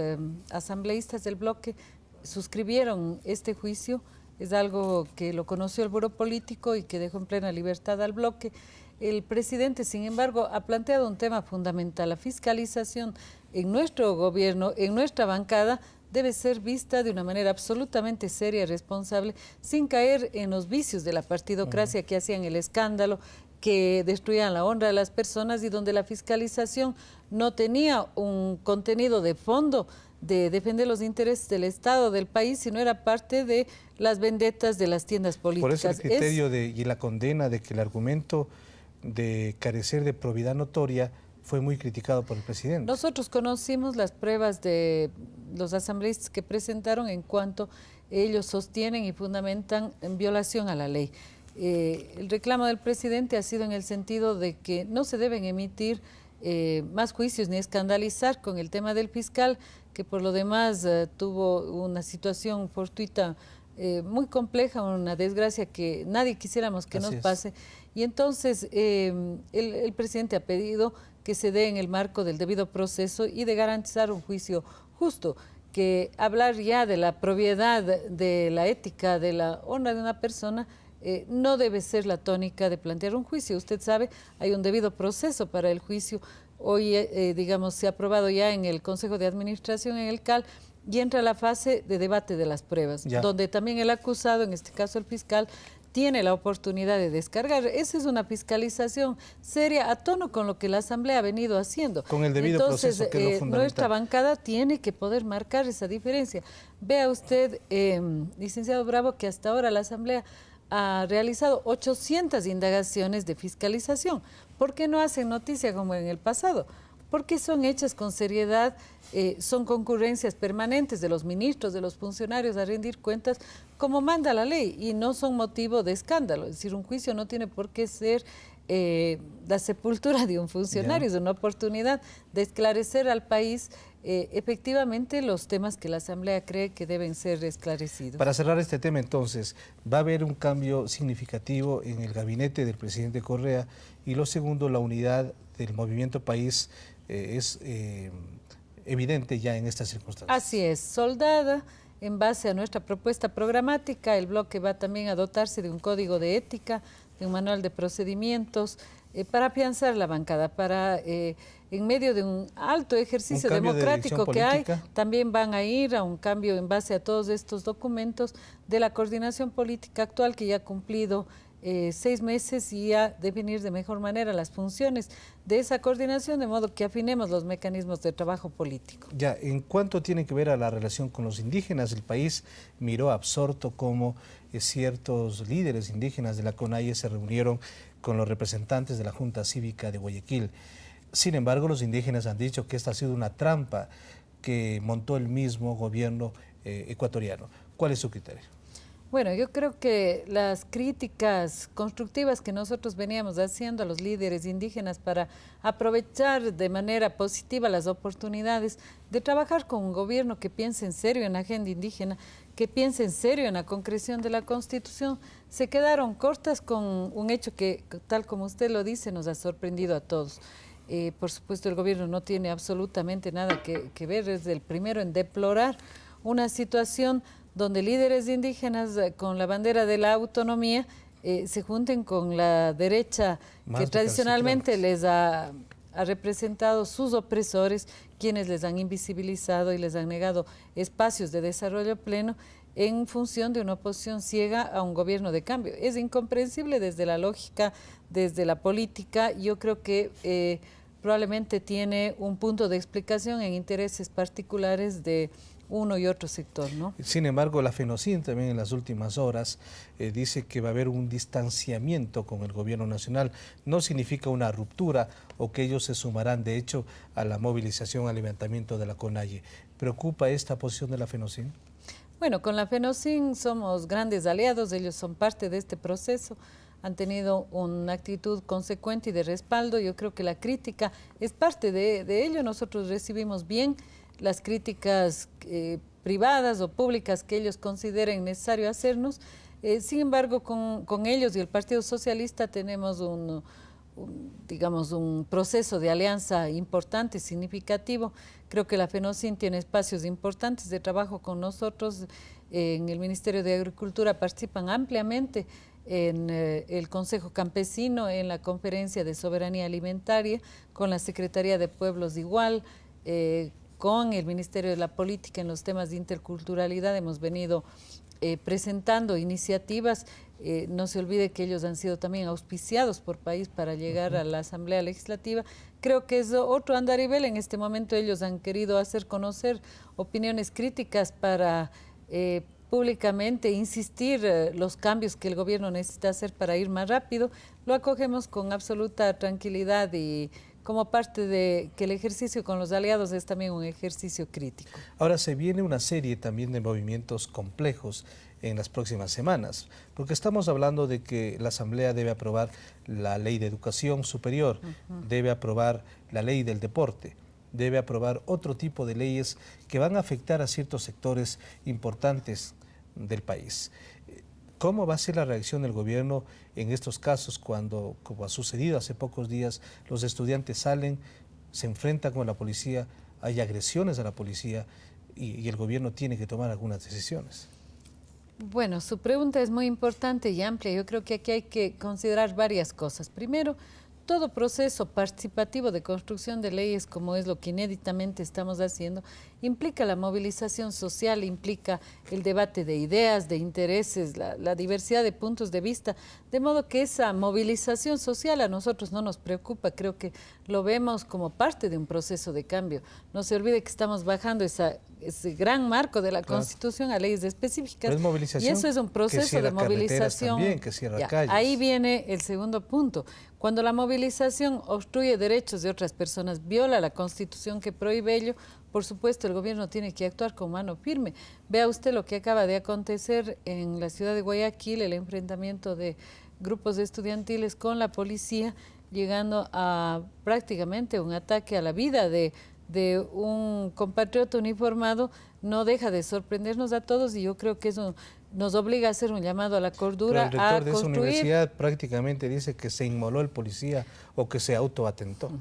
asambleístas del bloque suscribieron este juicio. Es algo que lo conoció el Buró Político y que dejó en plena libertad al bloque. El presidente, sin embargo, ha planteado un tema fundamental. La fiscalización en nuestro gobierno, en nuestra bancada, debe ser vista de una manera absolutamente seria y responsable, sin caer en los vicios de la partidocracia que hacían el escándalo, que destruían la honra de las personas, y donde la fiscalización no tenía un contenido de fondo de defender los intereses del Estado, del país, sino era parte de las vendetas de las tiendas políticas. Por eso el criterio y la condena de que el argumento de carecer de probidad notoria fue muy criticado por el presidente. Nosotros conocimos las pruebas de los asambleístas que presentaron en cuanto ellos sostienen y fundamentan en violación a la ley. El reclamo del presidente ha sido en el sentido de que no se deben emitir más juicios ni escandalizar con el tema del fiscal, que por lo demás tuvo una situación fortuita muy compleja, una desgracia que nadie quisiéramos que nos pase. Y entonces el presidente ha pedido que se dé en el marco del debido proceso y de garantizar un juicio justo, que hablar ya de la propiedad, de la ética, de la honra de una persona, no debe ser la tónica de plantear un juicio. Usted sabe, hay un debido proceso para el juicio. Hoy, digamos, se ha aprobado ya en el Consejo de Administración, en el CAL, y entra la fase de debate de las pruebas, donde también el acusado, en este caso el fiscal, tiene la oportunidad de descargar. Esa es una fiscalización seria, a tono con lo que la Asamblea ha venido haciendo. Con el debido proceso, que es lo fundamental. Nuestra bancada tiene que poder marcar esa diferencia. Vea usted, licenciado Bravo, que hasta ahora la Asamblea ha realizado 800 indagaciones de fiscalización. ¿Por qué no hacen noticia como en el pasado? Porque son hechas con seriedad, son concurrencias permanentes de los ministros, de los funcionarios a rendir cuentas como manda la ley, y no son motivo de escándalo. Es decir, un juicio no tiene por qué ser la sepultura de un funcionario, es una oportunidad de esclarecer al país efectivamente los temas que la Asamblea cree que deben ser esclarecidos. Para cerrar este tema entonces, ¿va a haber un cambio significativo en el gabinete del presidente Correa? Y lo segundo, la unidad del movimiento país es evidente ya en estas circunstancias. Así es, soldada en base a nuestra propuesta programática. El bloque va también a dotarse de un código de ética, de un manual de procedimientos, para afianzar la bancada, para en medio de un alto ejercicio democrático que hay, también van a ir a un cambio en base a todos estos documentos de la coordinación política actual, que ya ha cumplido 6 meses, y a definir de mejor manera las funciones de esa coordinación, de modo que afinemos los mecanismos de trabajo político. Ya, en cuanto tiene que ver a la relación con los indígenas, el país miró absorto cómo ciertos líderes indígenas de la CONAIE se reunieron con los representantes de la Junta Cívica de Guayaquil. Sin embargo, los indígenas han dicho que esta ha sido una trampa que montó el mismo gobierno ecuatoriano. ¿Cuál es su criterio? Bueno, yo creo que las críticas constructivas que nosotros veníamos haciendo a los líderes indígenas para aprovechar de manera positiva las oportunidades de trabajar con un gobierno que piense en serio en la agenda indígena, que piense en serio en la concreción de la Constitución, se quedaron cortas con un hecho que, tal como usted lo dice, nos ha sorprendido a todos. Por supuesto, el gobierno no tiene absolutamente nada que ver, es el primero en deplorar una situación donde líderes indígenas con la bandera de la autonomía se junten con la derecha que tradicionalmente les ha representado sus opresores, quienes les han invisibilizado y les han negado espacios de desarrollo pleno en función de una oposición ciega a un gobierno de cambio. Es incomprensible desde la lógica, desde la política. Yo creo que probablemente tiene un punto de explicación en intereses particulares de uno y otro sector, ¿no? Sin embargo, la FENOCIN también en las últimas horas dice que va a haber un distanciamiento con el gobierno nacional. No significa una ruptura o que ellos se sumarán, de hecho, a la movilización, al levantamiento de la CONAIE. ¿Preocupa esta posición de la FENOCIN? Bueno, con la FENOCIN somos grandes aliados, ellos son parte de este proceso, han tenido una actitud consecuente y de respaldo. Yo creo que la crítica es parte de ello, nosotros recibimos bien las críticas privadas o públicas que ellos consideren necesario hacernos. Sin embargo, con ellos y el Partido Socialista tenemos un proceso de alianza importante, significativo. Creo que la FENOCIN tiene espacios importantes de trabajo con nosotros. En el Ministerio de Agricultura participan ampliamente en el Consejo Campesino, en la Conferencia de Soberanía Alimentaria, con la Secretaría de Pueblos igual, con el Ministerio de la Política en los temas de interculturalidad. Hemos venido presentando iniciativas. No se olvide que ellos han sido también auspiciados por país para llegar a la Asamblea Legislativa. Creo que es otro andarivel. En este momento ellos han querido hacer conocer opiniones críticas para públicamente insistir los cambios que el gobierno necesita hacer para ir más rápido. Lo acogemos con absoluta tranquilidad y como parte de que el ejercicio con los aliados es también un ejercicio crítico. Ahora se viene una serie también de movimientos complejos en las próximas semanas, porque estamos hablando de que la Asamblea debe aprobar la ley de educación superior, debe aprobar la ley del deporte, debe aprobar otro tipo de leyes que van a afectar a ciertos sectores importantes del país. ¿Cómo va a ser la reacción del gobierno en estos casos cuando, como ha sucedido hace pocos días, los estudiantes salen, se enfrentan con la policía, hay agresiones a la policía y el gobierno tiene que tomar algunas decisiones? Bueno, su pregunta es muy importante y amplia. Yo creo que aquí hay que considerar varias cosas. Primero, todo proceso participativo de construcción de leyes, como es lo que inéditamente estamos haciendo, implica la movilización social, implica el debate de ideas, de intereses, la diversidad de puntos de vista, de modo que esa movilización social a nosotros no nos preocupa, creo que lo vemos como parte de un proceso de cambio. No se olvide que estamos bajando ese gran marco de la Constitución a leyes específicas, y eso es un proceso de movilización. También, que cierra calles. Ahí viene el segundo punto. Cuando la movilización obstruye derechos de otras personas, viola la Constitución que prohíbe ello, por supuesto el gobierno tiene que actuar con mano firme. Vea usted lo que acaba de acontecer en la ciudad de Guayaquil, el enfrentamiento de grupos estudiantiles con la policía, llegando a prácticamente un ataque a la vida de un compatriota uniformado. No deja de sorprendernos a todos y yo creo que eso nos obliga a hacer un llamado a la cordura. Pero el rector de esa universidad prácticamente dice que se inmoló el policía o que se autoatentó.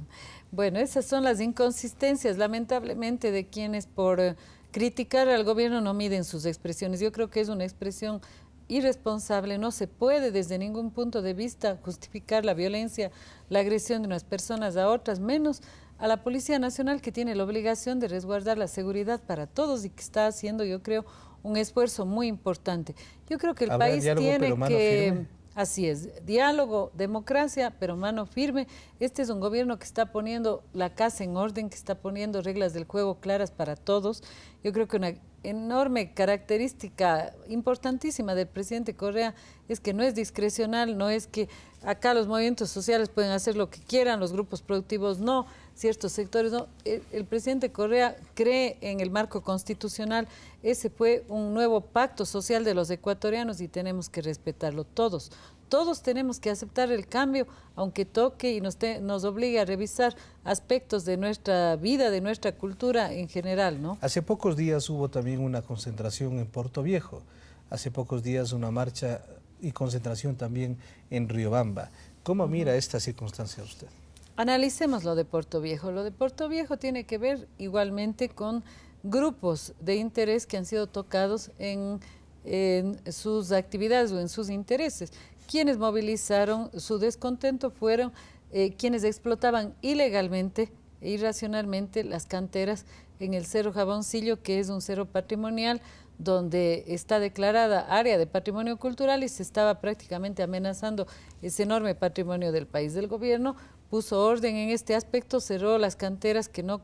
Bueno, esas son las inconsistencias, lamentablemente, de quienes por criticar al gobierno no miden sus expresiones. Yo creo que es una expresión irresponsable. No se puede desde ningún punto de vista justificar la violencia, la agresión de unas personas a otras, menos a la Policía Nacional, que tiene la obligación de resguardar la seguridad para todos y que está haciendo, yo creo, un esfuerzo muy importante. Yo creo que el país tiene que... Así es, diálogo, democracia, pero mano firme. Este es un gobierno que está poniendo la casa en orden, que está poniendo reglas del juego claras para todos. Yo creo que una enorme característica importantísima del presidente Correa es que no es discrecional, no es que acá los movimientos sociales pueden hacer lo que quieran, los grupos productivos no. ciertos sectores. ¿No? El presidente Correa cree en el marco constitucional. Ese fue un nuevo pacto social de los ecuatorianos y tenemos que respetarlo todos. Todos tenemos que aceptar el cambio, aunque toque y nos obligue a revisar aspectos de nuestra vida, de nuestra cultura en general, ¿no? Hace pocos días hubo también una concentración en Puerto Viejo. Hace pocos días una marcha y concentración también en Riobamba. ¿Cómo mira esta circunstancia usted? Analicemos lo de Puerto Viejo. Lo de Puerto Viejo tiene que ver igualmente con grupos de interés que han sido tocados en sus actividades o en sus intereses. Quienes movilizaron su descontento fueron quienes explotaban ilegalmente e irracionalmente las canteras en el Cerro Jaboncillo, que es un cerro patrimonial donde está declarada área de patrimonio cultural y se estaba prácticamente amenazando ese enorme patrimonio del país. El gobierno puso orden en este aspecto, cerró las canteras que no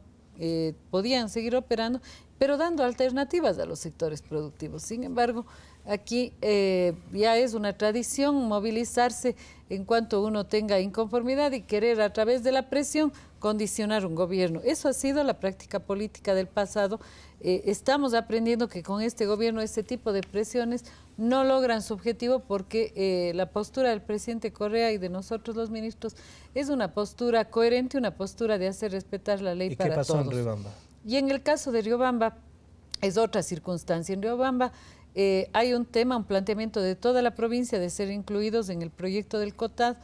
podían seguir operando, pero dando alternativas a los sectores productivos. Sin embargo, aquí ya es una tradición movilizarse en cuanto uno tenga inconformidad y querer a través de la presión condicionar un gobierno. Eso ha sido la práctica política del pasado. Estamos aprendiendo que con este gobierno este tipo de presiones no logran su objetivo porque la postura del presidente Correa y de nosotros los ministros es una postura coherente, una postura de hacer respetar la ley para todos. ¿Y qué pasó en Riobamba? Y en el caso de Riobamba es otra circunstancia. En Riobamba hay un tema, un planteamiento de toda la provincia de ser incluidos en el proyecto del COTAD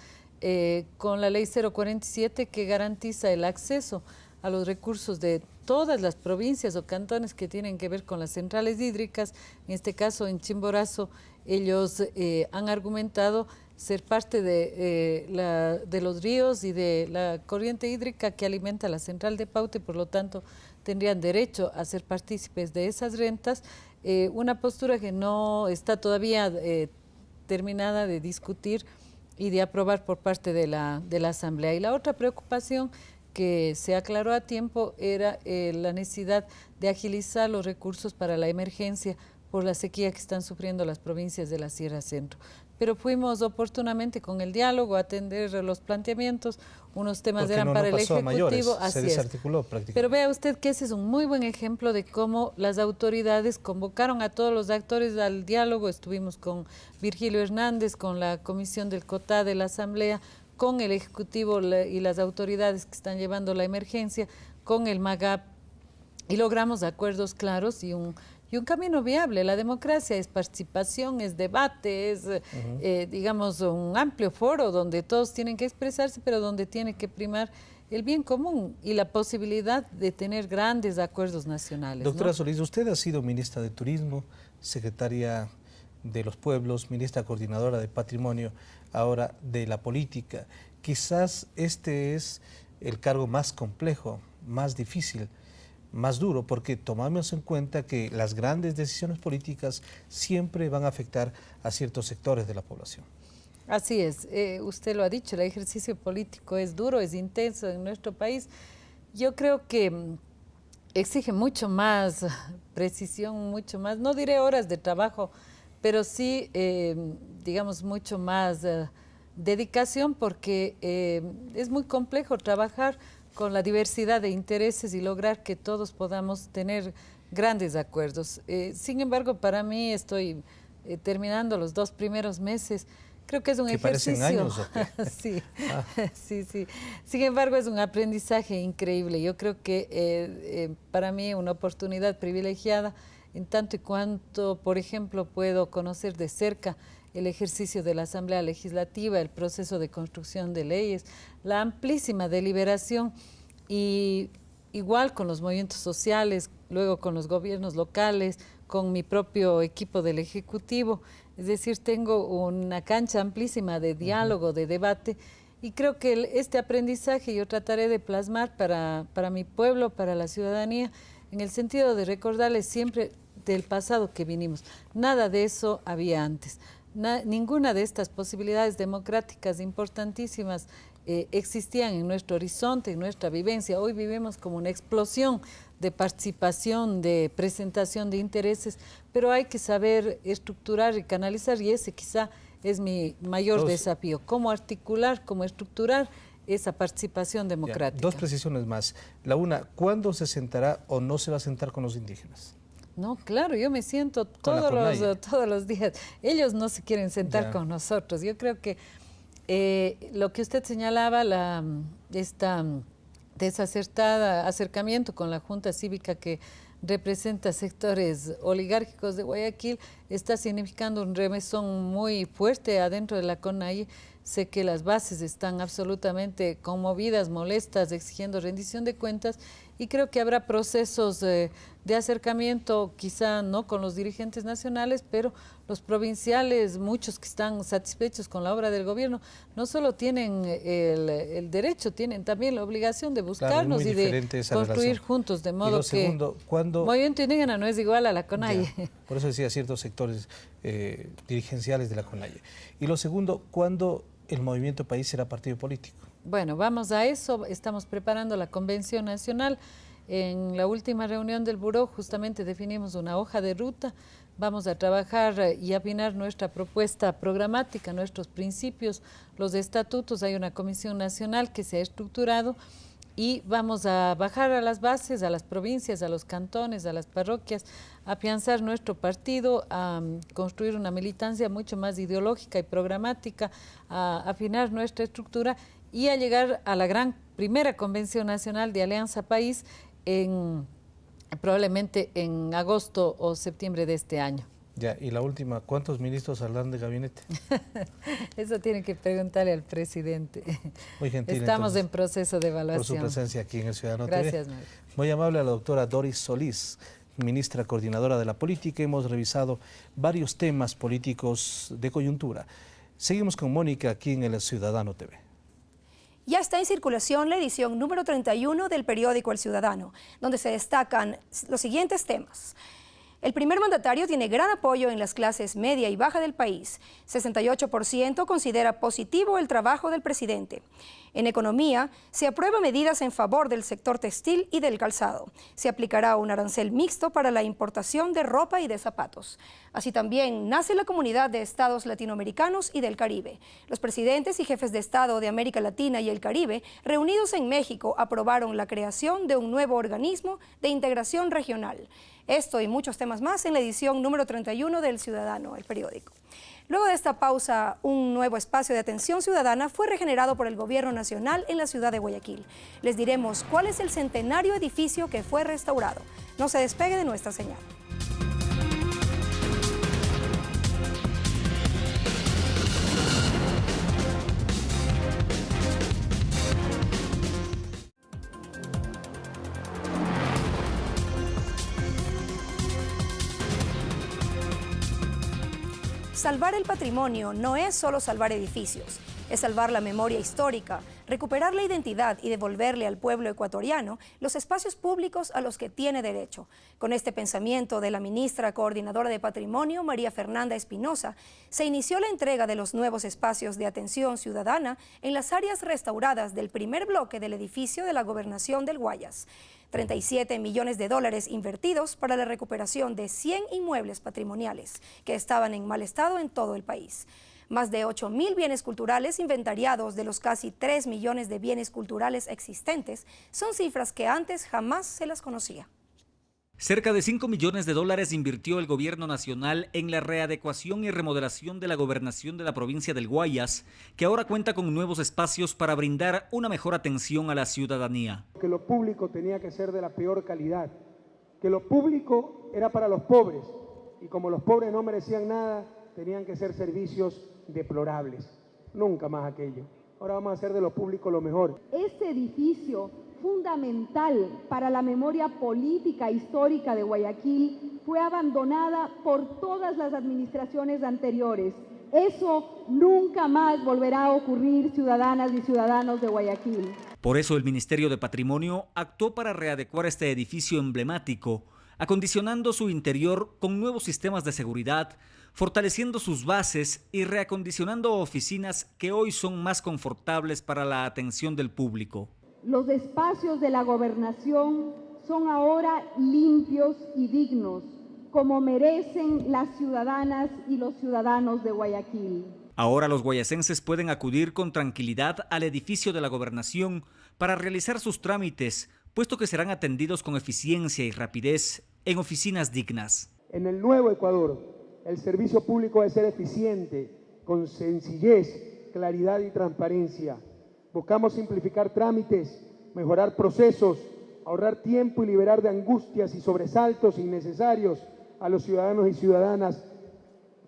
con la ley 047 que garantiza el acceso a los recursos de todas las provincias o cantones que tienen que ver con las centrales hídricas. En este caso, en Chimborazo, ellos han argumentado ser parte de los ríos y de la corriente hídrica que alimenta la central de Paute, por lo tanto, tendrían derecho a ser partícipes de esas rentas. Una postura que no está todavía terminada de discutir y de aprobar por parte de la Asamblea. Y la otra preocupación que se aclaró a tiempo era la necesidad de agilizar los recursos para la emergencia por la sequía que están sufriendo las provincias de la Sierra Centro. Pero fuimos oportunamente con el diálogo a atender los planteamientos, unos temas eran para el Ejecutivo, se desarticuló prácticamente. Pero vea usted que ese es un muy buen ejemplo de cómo las autoridades convocaron a todos los actores al diálogo. Estuvimos con Virgilio Hernández, con la Comisión del COTAD de la Asamblea, con el Ejecutivo y las autoridades que están llevando la emergencia, con el MAGAP, y logramos acuerdos claros y un camino viable. La democracia es participación, es debate, es, digamos, un amplio foro donde todos tienen que expresarse, pero donde tiene que primar el bien común y la posibilidad de tener grandes acuerdos nacionales. Doctora Solís, usted ha sido ministra de Turismo, secretaria de los Pueblos, ministra coordinadora de Patrimonio, ahora de la política. Quizás este es el cargo más complejo, más difícil, más duro, porque tomamos en cuenta que las grandes decisiones políticas siempre van a afectar a ciertos sectores de la población. Así es, usted lo ha dicho, el ejercicio político es duro, es intenso en nuestro país. Yo creo que exige mucho más precisión, mucho más, no diré horas de trabajo, pero sí, digamos, mucho más dedicación, porque es muy complejo trabajar con la diversidad de intereses y lograr que todos podamos tener grandes acuerdos. Sin embargo, para mí estoy terminando los 2 primeros meses, creo que es un ejercicio. ¿Parecen años o qué? Sí, sí. Sin embargo, es un aprendizaje increíble. Yo creo que para mí una oportunidad privilegiada, en tanto y cuanto, por ejemplo, puedo conocer de cerca el ejercicio de la Asamblea Legislativa, el proceso de construcción de leyes, la amplísima deliberación, y igual con los movimientos sociales, luego con los gobiernos locales, con mi propio equipo del Ejecutivo. Es decir, tengo una cancha amplísima de diálogo, de debate, y creo que este aprendizaje yo trataré de plasmar para mi pueblo, para la ciudadanía, en el sentido de recordarles siempre del pasado que vinimos. Nada de eso había antes. Ninguna de estas posibilidades democráticas importantísimas existían en nuestro horizonte, en nuestra vivencia. Hoy vivimos como una explosión de participación, de presentación de intereses, pero hay que saber estructurar y canalizar, y ese quizá es mi mayor desafío. Cómo articular, cómo estructurar esa participación democrática. Ya, dos precisiones más. La una, ¿cuándo se sentará o no se va a sentar con los indígenas? No, claro, yo me siento todos los días. Ellos no se quieren sentar con nosotros. Yo creo que lo que usted señalaba, esta desacertada acercamiento con la Junta Cívica que representa sectores oligárquicos de Guayaquil, está significando un remesón muy fuerte adentro de la CONAIE. Sé que las bases están absolutamente conmovidas, molestas, exigiendo rendición de cuentas, y creo que habrá procesos de acercamiento, quizá no con los dirigentes nacionales, pero los provinciales, muchos que están satisfechos con la obra del gobierno, no solo tienen el derecho, tienen también la obligación de buscarnos y de construir juntos, de modo que Movimiento Indígena no es igual a la CONAIE. Por eso decía ciertos sectores dirigenciales de la CONAIE. Y lo segundo, ¿cuándo el Movimiento País será partido político? Bueno, vamos a eso, estamos preparando la Convención Nacional. En la última reunión del Buró justamente definimos una hoja de ruta, vamos a trabajar y afinar nuestra propuesta programática, nuestros principios, los estatutos. Hay una Comisión Nacional que se ha estructurado y vamos a bajar a las bases, a las provincias, a los cantones, a las parroquias, a afianzar nuestro partido, a construir una militancia mucho más ideológica y programática, a afinar nuestra estructura y a llegar a la primera Convención Nacional de Alianza País probablemente en agosto o septiembre de este año. Ya, y la última, ¿cuántos ministros saldrán de gabinete? Eso tiene que preguntarle al presidente. Muy gentil. Estamos entonces, en proceso de evaluación. Por su presencia aquí en el Ciudadano Gracias, TV. Mario. Muy amable a la doctora Doris Solís, ministra coordinadora de la política. Hemos revisado varios temas políticos de coyuntura. Seguimos con Mónica aquí en el Ciudadano TV. Ya está en circulación la edición número 31 del periódico El Ciudadano, donde se destacan los siguientes temas. El primer mandatario tiene gran apoyo en las clases media y baja del país. 68% considera positivo el trabajo del presidente. En economía, se aprueban medidas en favor del sector textil y del calzado. Se aplicará un arancel mixto para la importación de ropa y de zapatos. Así también nace la Comunidad de Estados Latinoamericanos y del Caribe. Los presidentes y jefes de Estado de América Latina y el Caribe, reunidos en México, aprobaron la creación de un nuevo organismo de integración regional. Esto y muchos temas más en la edición número 31 del Ciudadano, el periódico. Luego de esta pausa, un nuevo espacio de atención ciudadana fue regenerado por el Gobierno Nacional en la ciudad de Guayaquil. Les diremos cuál es el centenario edificio que fue restaurado. No se despegue de nuestra señal. Salvar el patrimonio no es solo salvar edificios, es salvar la memoria histórica, recuperar la identidad y devolverle al pueblo ecuatoriano los espacios públicos a los que tiene derecho. Con este pensamiento de la ministra coordinadora de Patrimonio, María Fernanda Espinosa, se inició la entrega de los nuevos espacios de atención ciudadana en las áreas restauradas del primer bloque del edificio de la Gobernación del Guayas. 37 millones de dólares invertidos para la recuperación de 100 inmuebles patrimoniales que estaban en mal estado en todo el país. Más de 8.000 bienes culturales inventariados de los casi 3 millones de bienes culturales existentes son cifras que antes jamás se las conocía. Cerca de 5 millones de dólares invirtió el gobierno nacional en la readecuación y remodelación de la gobernación de la provincia del Guayas, que ahora cuenta con nuevos espacios para brindar una mejor atención a la ciudadanía. Que lo público tenía que ser de la peor calidad, que lo público era para los pobres, y como los pobres no merecían nada, tenían que ser servicios deplorables. Nunca más aquello. Ahora vamos a hacer de lo público lo mejor. Este edificio fundamental para la memoria política histórica de Guayaquil fue abandonada por todas las administraciones anteriores. Eso nunca más volverá a ocurrir, ciudadanas y ciudadanos de Guayaquil. Por eso el Ministerio de Patrimonio actuó para readecuar este edificio emblemático, acondicionando su interior con nuevos sistemas de seguridad, fortaleciendo sus bases y reacondicionando oficinas que hoy son más confortables para la atención del público. Los espacios de la gobernación son ahora limpios y dignos, como merecen las ciudadanas y los ciudadanos de Guayaquil. Ahora los guayacenses pueden acudir con tranquilidad al edificio de la gobernación para realizar sus trámites, puesto que serán atendidos con eficiencia y rapidez en oficinas dignas. En el nuevo Ecuador, el servicio público debe ser eficiente, con sencillez, claridad y transparencia. Buscamos simplificar trámites, mejorar procesos, ahorrar tiempo y liberar de angustias y sobresaltos innecesarios a los ciudadanos y ciudadanas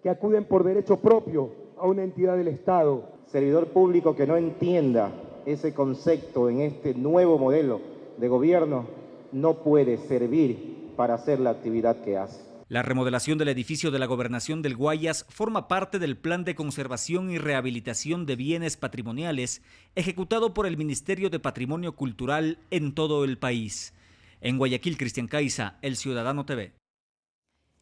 que acuden por derecho propio a una entidad del Estado. Servidor público que no entienda ese concepto en este nuevo modelo de gobierno no puede servir para hacer la actividad que hace. La remodelación del edificio de la Gobernación del Guayas forma parte del Plan de Conservación y Rehabilitación de Bienes Patrimoniales ejecutado por el Ministerio de Patrimonio Cultural en todo el país. En Guayaquil, Cristian Caiza, El Ciudadano TV.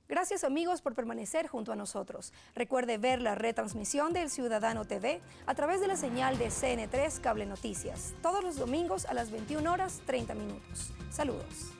Gracias amigos por permanecer junto a nosotros. Recuerde ver la retransmisión de El Ciudadano TV a través de la señal de CN3 Cable Noticias, todos los domingos a las 21:30. Saludos.